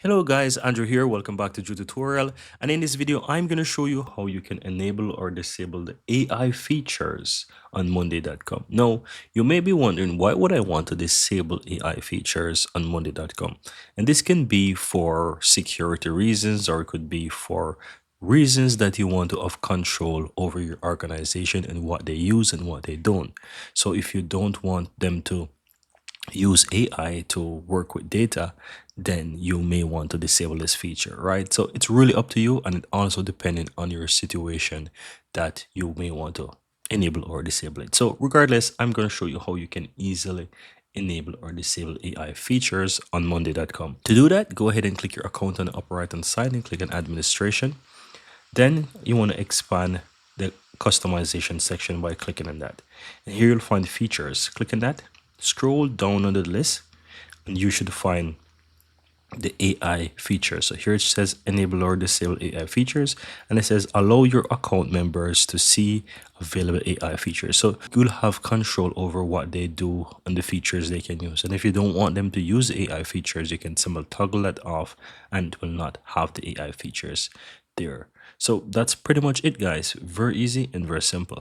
Hello guys, Andrew here. Welcome back to Drew Tutorial. And in this video, I'm going to show you how you can enable or disable the AI features on Monday.com. Now, you may be wondering, why would I want to disable AI features on Monday.com? And this can be for security reasons, or it could be for reasons that you want to have control over your organization and what they use and what they don't. So if you don't want them to use AI to work with data, then you may want to disable this feature, right? So it's really up to you, and it also depending on your situation that you may want to enable or disable it. So regardless, I'm going to show you how you can easily enable or disable AI features on Monday.com. To do that, go ahead and click your account on the upper right hand side and click on administration. Then you want to expand the customization section by clicking on that. And here you'll find features. Click on that, scroll down on the list, and you should find the AI features. So here it says enable or disable AI features, and it says allow your account members to see available AI features. So you'll have control over what they do and the features they can use. And if you don't want them to use AI features, you can simply toggle that off and it will not have the AI features there. So that's pretty much it, guys. Very easy and very simple.